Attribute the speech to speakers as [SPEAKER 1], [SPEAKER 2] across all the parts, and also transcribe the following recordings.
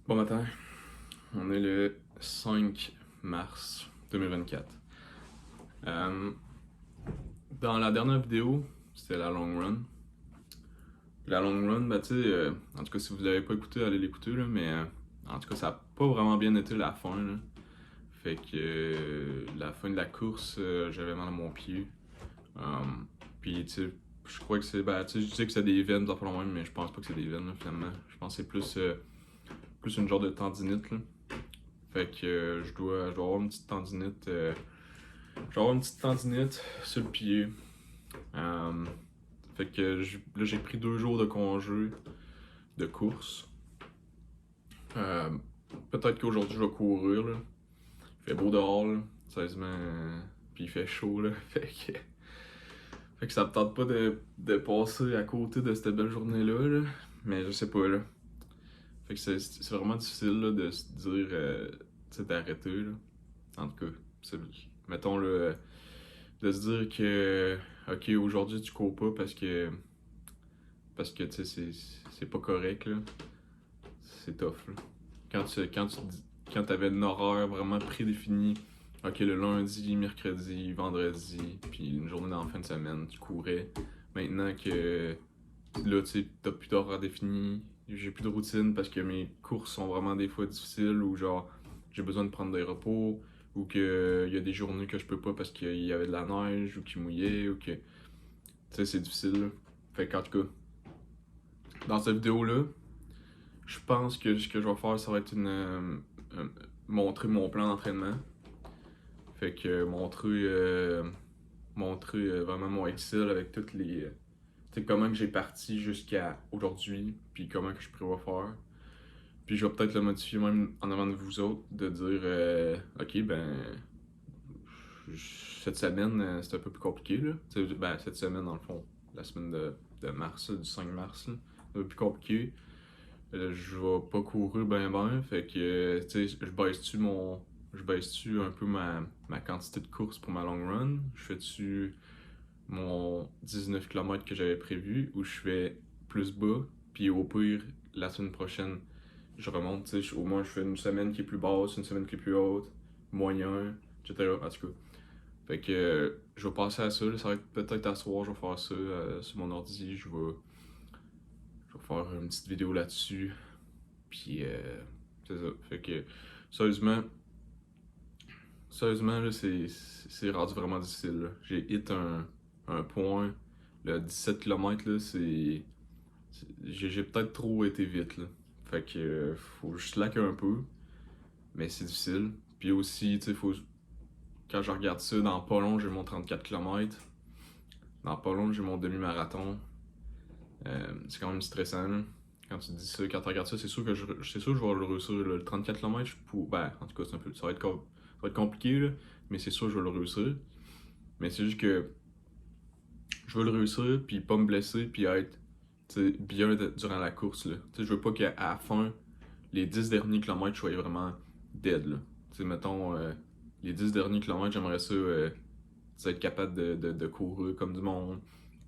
[SPEAKER 1] Bon matin, on est le 5 mars 2024. Euh, Dans la dernière vidéo, c'était la long run. La long run, tu sais, en tout cas, si vous l'avez pas écouté, allez l'écouter, là, mais en tout cas, ça a pas vraiment bien été la fin, là. Fait que la fin de la course, j'avais mal à mon pied. Euh, Puis, tu sais, je crois que c'est, tu sais, je disais que c'est des veines, pas loin, mais je pense pas que c'est des veines, là, finalement. Je pense que c'est plus une genre de tendinite, là. Fait que je dois avoir une petite tendinite. Je dois avoir une petite tendinite sur le pied. Euh, Fait que là, j'ai pris 2 jours de congé de course. Euh, Peut-être qu'aujourd'hui, je vais courir, là. Il fait beau dehors, là. Sérieusement. Puis il fait chaud, là. Fait que ça me tente pas de passer à côté de cette belle journée-là, là. Mais je sais pas, là. Fait que c'est vraiment difficile, là, de se dire, tu sais, d'arrêter, là. En tout cas, mettons, là, de se dire que, ok, aujourd'hui tu cours pas parce que tu sais, c'est pas correct, là. C'est tough, là. Quand t'avais une horaire vraiment prédéfinie, ok, le lundi, mercredi, vendredi, puis une journée dans la fin de semaine, tu courais. Maintenant que là, tu sais, t'as plus d'horaire défini, j'ai plus de routine parce que mes courses sont vraiment des fois difficiles ou genre, j'ai besoin de prendre des repos ou que il y a des journées que je peux pas parce qu'il y avait de la neige ou qu'il mouillait ou que, tu sais, c'est difficile, là. Fait qu'en tout cas, dans cette vidéo-là, je pense que ce que je vais faire, ça va être montrer mon plan d'entraînement. Fait que montrer vraiment mon Excel avec toutes les. Tu sais, comment que j'ai parti jusqu'à aujourd'hui, puis comment que je prévois faire. Puis je vais peut-être le modifier même en avant de vous autres, de dire ok, ben. Cette semaine, c'est un peu plus compliqué, là. Ben, cette semaine, dans le fond, la semaine de mars, là, du 5 mars, là, un peu plus compliqué. Je vais pas courir ben, fait que, tu sais, je baisse-tu un peu ma quantité de course pour ma long run? Je fais-tu mon 19 km que j'avais prévu ou je fais plus bas, puis au pire, la semaine prochaine, je remonte, tu sais, au moins je fais une semaine qui est plus basse, une semaine qui est plus haute, moyen, etc. En tout cas. Fait que je vais passer à ça, là. Ça va être peut-être à soir, je vais faire ça sur mon ordi, je vais faire une petite vidéo là-dessus. Puis c'est ça. Fait que sérieusement, sérieusement là, c'est rendu vraiment difficile, là. J'ai hit un point, le 17 km là, j'ai peut-être trop été vite là. Fait que faut que je slack un peu, mais c'est difficile. Puis aussi, tu sais, quand je regarde ça, dans pas long, j'ai mon 34 km. Dans pas long, j'ai mon demi-marathon. C'est quand même stressant, là. Quand tu dis ça, quand tu regardes ça, c'est sûr que je vais le réussir. Là. Le 34 km, ben, en tout cas, ça va être compliqué, là, mais c'est sûr que je vais le réussir. Mais c'est juste que je veux le réussir, puis pas me blesser, puis être bien durant la course. Là. Je veux pas qu'à la fin, les 10 derniers kilomètres, je sois vraiment dead. Là. Mettons, les 10 derniers kilomètres, j'aimerais ça être capable de courir comme du monde,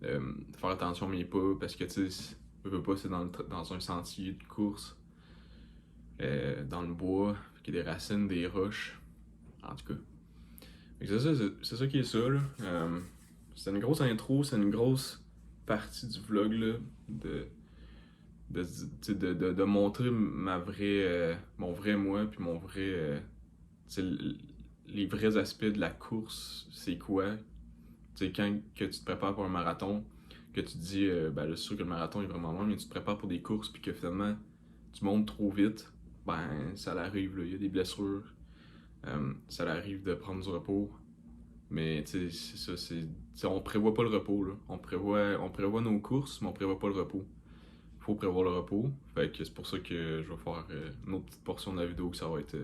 [SPEAKER 1] faire attention à mes pas, parce que tu sais, je veux pas, c'est dans un sentier de course, dans le bois, il y a des racines, des roches, en tout cas. C'est ça qui est ça, là. C'est une grosse intro, c'est une grosse partie du vlog, là, de montrer mon vrai moi, puis les vrais aspects de la course, c'est quoi. Tu sais, quand que tu te prépares pour un marathon, que tu te dis, ben là, c'est sûr que le marathon est vraiment loin, mais tu te prépares pour des courses, puis que finalement, tu montes trop vite, ben, ça l'arrive, là, il y a des blessures, ça l'arrive de prendre du repos, mais tu sais, c'est ça, on prévoit pas le repos, là. On prévoit nos courses, mais on prévoit pas le repos. Faut prévoir le repos, fait que c'est pour ça que je vais faire une autre petite portion de la vidéo, que ça va être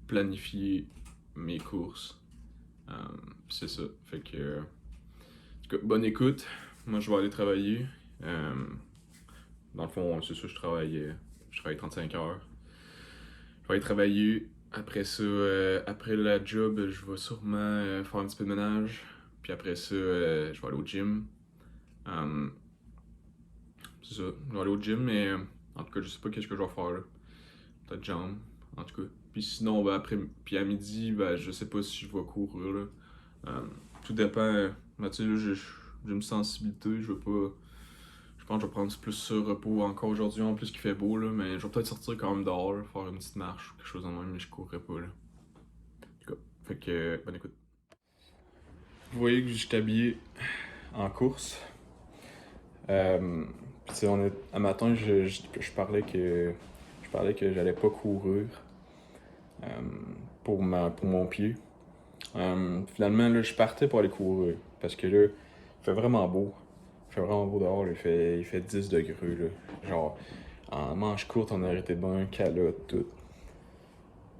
[SPEAKER 1] planifier mes courses. Euh, c'est ça, fait que... En tout cas, bonne écoute. Moi, je vais aller travailler. Euh, Dans le fond, c'est ça, je travaille 35 heures. Je vais aller travailler. Après ça, après la job, je vais sûrement faire un petit peu de ménage. Puis après ça, je vais aller au gym. Euh, c'est ça, je vais aller au gym, mais en tout cas, je sais pas qu'est-ce que je vais faire là. peut-être jambes, en tout cas. Puis sinon, puis à midi, je sais pas si je vais courir, là. Euh, Tout dépend. Tu sais, là, j'ai une sensibilité, je veux pas. Je pense que je vais prendre plus sur repos encore aujourd'hui, en plus qu'il fait beau, là. Mais je vais peut-être sortir quand même dehors, là, faire une petite marche, quelque chose de même, mais je courrai pas, là. En tout cas, fait que, bonne écoute. Vous voyez que je suis habillé en course. Puis tu sais, un matin, je parlais que j'allais pas courir euh, pour mon pied. Finalement, là, je partais pour aller courir. Parce que là, il fait vraiment beau. Il fait vraiment beau dehors. Là. Il fait 10 degrés. Là. Genre, en manche courte, on aurait été bien, calotte, tout.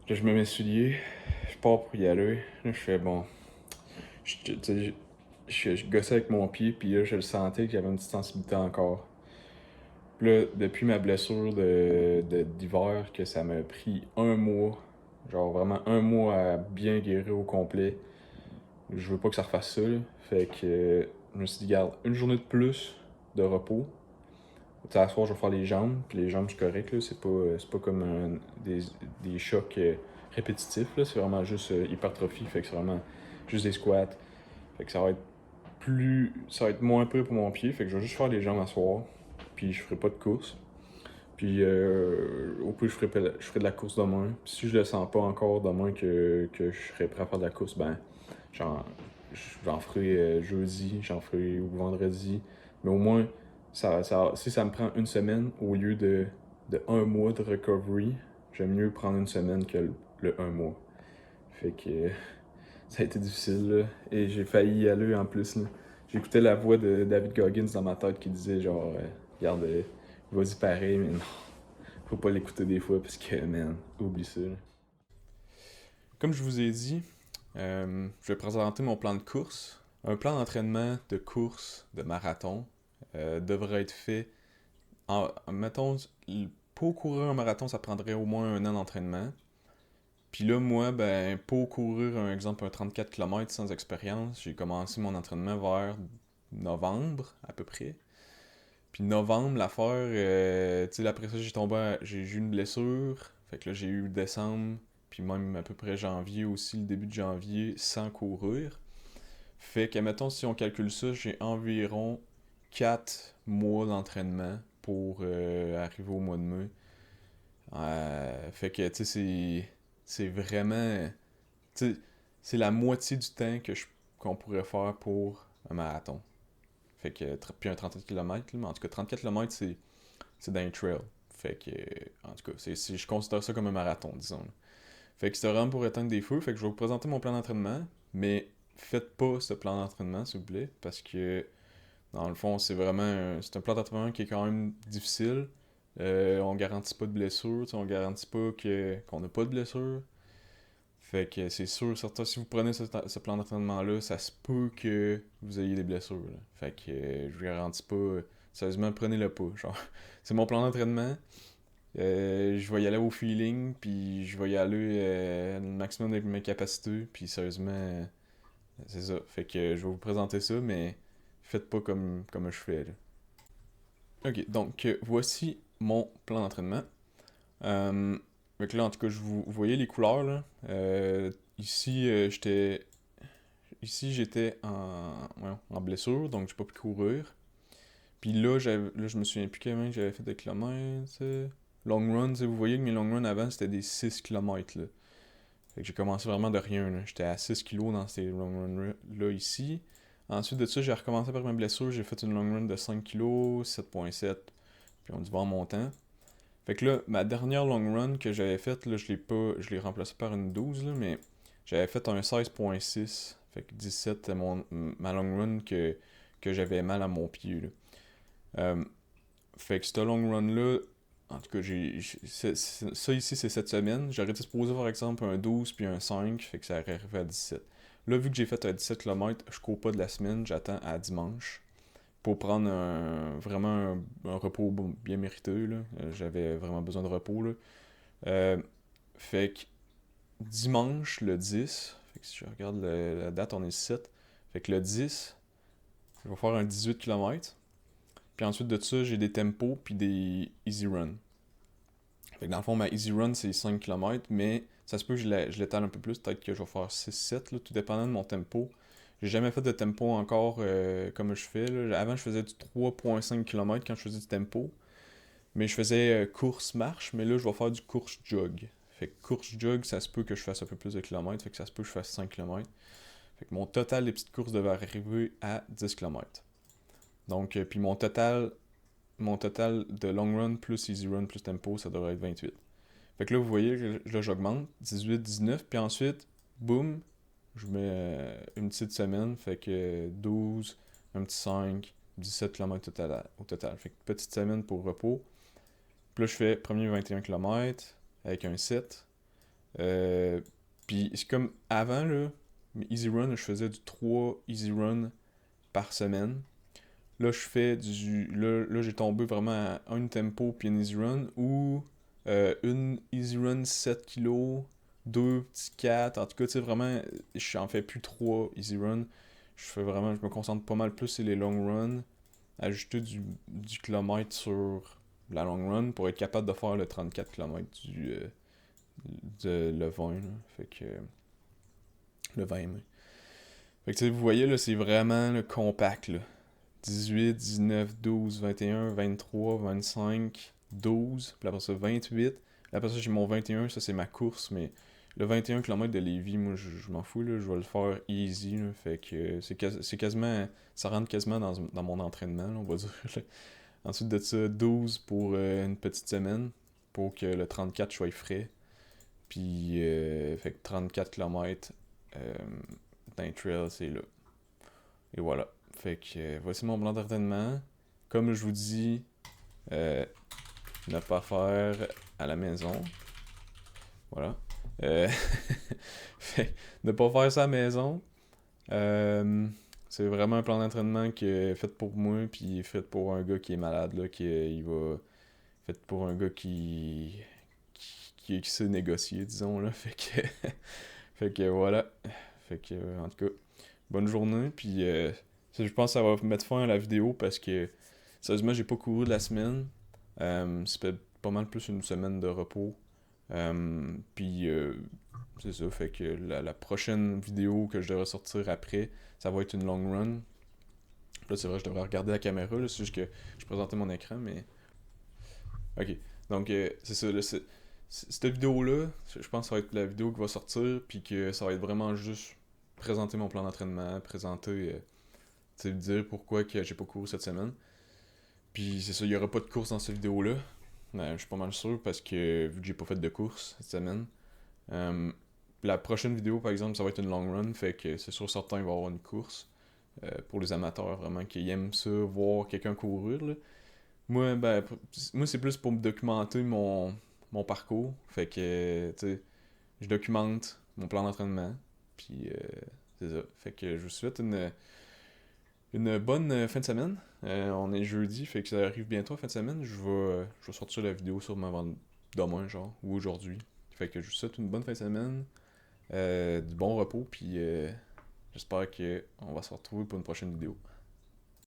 [SPEAKER 1] Là, je me mets souliers. Je pars pour y aller. Là, je fais bon. Tu sais, je gossais avec mon pied, puis là, je le sentais que j'avais une petite sensibilité encore. Puis là, depuis ma blessure d'hiver, que ça m'a pris un mois, genre vraiment un mois à bien guérir au complet, je veux pas que ça refasse ça, là. Fait que je me suis dit, garde, une journée de plus de repos. Tu sais, à soir, je vais faire les jambes, puis les jambes, c'est correct, là. C'est pas comme des chocs répétitifs, là. C'est vraiment juste hypertrophie, fait que c'est vraiment juste des squats. Fait que ça va être moins peu pour mon pied, fait que je vais juste faire les jambes à soir, puis je ferai pas de course. Puis au plus je ferai de la course demain. Puis si je le sens pas encore demain que je serai prêt à faire de la course, ben j'en, j'en ferai jeudi, j'en ferai ou vendredi. Mais au moins, si ça me prend une semaine au lieu de un mois de recovery, j'aime mieux prendre une semaine que le un mois. Fait que ça a été difficile là. Et j'ai failli y aller en plus là. J'écoutais la voix de David Goggins dans ma tête qui disait genre regarde, vas-y pareil, mais non. Faut pas l'écouter des fois parce que man, oublie ça. Là. Comme je vous ai dit, je vais présenter mon plan de course. Un plan d'entraînement de course de marathon devrait être fait mettons, pour courir un marathon, ça prendrait au moins un an d'entraînement. Puis là, moi, ben, pour courir, un exemple, un 34 km sans expérience, j'ai commencé mon entraînement vers novembre, à peu près. Puis novembre, l'affaire, tu sais, après ça, j'ai eu une blessure. Fait que là, j'ai eu décembre, puis même à peu près janvier aussi, le début de janvier, sans courir. Fait que, mettons, si on calcule ça, j'ai environ 4 mois d'entraînement pour arriver au mois de mai. Fait que, tu sais, c'est vraiment... Tu sais, c'est la moitié du temps qu'on pourrait faire pour un marathon. Fait que, puis un 34 km, mais en tout cas, 34 km, c'est dans un trail. Fait que, en tout cas, je considère ça comme un marathon, disons. Fait que c'est vraiment pour éteindre des feux. Fait que je vais vous présenter mon plan d'entraînement, mais faites pas ce plan d'entraînement, s'il vous plaît, parce que, dans le fond, c'est un plan d'entraînement qui est quand même difficile. On garantit pas de blessure, on garantit pas qu'on n'a pas de blessure. Fait que c'est sûr, certain, si vous prenez ce plan d'entraînement-là, ça se peut que vous ayez des blessures. Là. Fait que je vous garantis pas. Sérieusement, prenez-le pas. Genre, c'est mon plan d'entraînement. Je vais y aller au feeling, puis je vais y aller le maximum de mes capacités, puis sérieusement, c'est ça. Fait que je vais vous présenter ça, mais faites pas comme je fais. Là. Ok, donc voici mon plan d'entraînement. Euh, donc là, en tout cas, vous voyez les couleurs là. Ici, j'étais en blessure, donc j'ai pas pu courir. Puis là, je me souviens plus combien j'avais fait de kilomètres. Long run, vous voyez que mes long runs avant, c'était des 6 km là. Fait que j'ai commencé vraiment de rien là. J'étais à 6 kg dans ces long runs là ici. Ensuite de ça, j'ai recommencé par ma blessure, j'ai fait une long run de 5 kg, 7.7, puis on dit va en montant. Fait que là, ma dernière long run que j'avais faite, là, je l'ai remplacée par une 12, là, mais j'avais fait un 16.6. Fait que 17, c'était ma long run que j'avais mal à mon pied, là. Fait que ce long run-là, en tout cas, ça ici, c'est cette semaine. J'aurais été supposé, par exemple, un 12 puis un 5, fait que ça aurait arrivé à 17. Là, vu que j'ai fait un 17 km, je cours pas de la semaine, j'attends à dimanche pour prendre vraiment un repos bien mérité. Là. J'avais vraiment besoin de repos. Là. Fait que dimanche, le 10, fait que si je regarde la date, on est le 7. Fait que le 10, je vais faire un 18 km. Puis ensuite de ça, j'ai des tempos puis des easy run.
[SPEAKER 2] Fait que dans le fond, ma easy run, c'est 5 km, mais ça se peut que je l'étale un peu plus. Peut-être que je vais faire 6-7, là, tout dépendant de mon tempo. J'ai jamais fait de tempo encore comme je fais. Là. Avant, je faisais du 3,5 km quand je faisais du tempo. Mais je faisais course-marche, mais là, je vais faire du course-jog. Fait que course-jog, ça se peut que je fasse un peu plus de kilomètres. Fait que ça se peut que je fasse 5 km. Fait que mon total des petites courses devait arriver à 10 km. Donc, puis mon total de long run plus easy run plus tempo, ça devrait être 28. Fait que là, vous voyez, là, j'augmente 18, 19, puis ensuite, boum, je mets une petite semaine, fait que 12, un petit 5, 17 km au total. Fait que petite semaine pour repos. Puis là, je fais premier 21 km avec un 7. Puis c'est comme avant, là, mes easy run, je faisais du 3 easy run par semaine. Là, je fais du. Là j'ai tombé vraiment à un tempo puis une easy run ou une easy run 7 kilos, deux petits 4. En tout cas, tu sais, vraiment, j'en fais plus 3 easy run. Je me concentre pas mal plus sur les long runs. Ajouter du kilomètre sur la long run pour être capable de faire le 34 km le 20. Là. Fait que. Le 20 mai. Fait que tu sais, vous voyez, là, c'est vraiment le compact. Là. 18, 19, 12, 21, 23, 25, 12, puis après ça 28. Après ça j'ai mon 21, ça c'est ma course, mais le 21 km de Lévis, moi je m'en fous, là, je vais le faire easy, là, fait que c'est quasiment, ça rentre quasiment dans mon entraînement, là, on va dire. Là. Ensuite de ça, 12 pour une petite semaine, pour que le 34 soit frais, puis fait que 34 km d'un trail, c'est là. Et voilà. Fait que voici mon plan d'entraînement. Comme je vous dis, euh, ne pas faire à la maison. Voilà. Euh, fait, ne pas faire ça à la maison. C'est vraiment un plan d'entraînement qui est fait pour moi, puis fait pour un gars qui est malade, là, fait pour un gars qui sait négocier, disons, là. Fait que voilà. Fait que, en tout cas, bonne journée, puis je pense que ça va mettre fin à la vidéo parce que sérieusement j'ai pas couru de la semaine. Ça fait pas mal plus une semaine de repos. Puis c'est ça, fait que la prochaine vidéo que je devrais sortir après, ça va être une long run. Là c'est vrai, je devrais regarder la caméra, là, c'est juste que je présentais mon écran, mais. Ok. Donc c'est ça, là, cette vidéo-là, je pense que ça va être la vidéo qui va sortir, puis que ça va être vraiment juste présenter mon plan d'entraînement, présenter tu sais, dire pourquoi que j'ai pas couru cette semaine. Puis c'est ça, il y aura pas de course dans cette vidéo-là. Je suis pas mal sûr parce que vu que j'ai pas fait de course cette semaine. La prochaine vidéo, par exemple, ça va être une long run, fait que c'est sûr certain il va y avoir une course. Pour les amateurs vraiment qui aiment ça, voir quelqu'un courir. Là. Moi c'est plus pour me documenter mon parcours. Fait que tu sais, je documente mon plan d'entraînement. Puis c'est ça. Fait que je vous souhaite une bonne fin de semaine. On est jeudi, fait que ça arrive bientôt la fin de semaine. Je vais sortir la vidéo sûrement demain, genre, ou aujourd'hui. Fait que je vous souhaite une bonne fin de semaine, du bon repos, puis j'espère qu'on va se retrouver pour une prochaine vidéo.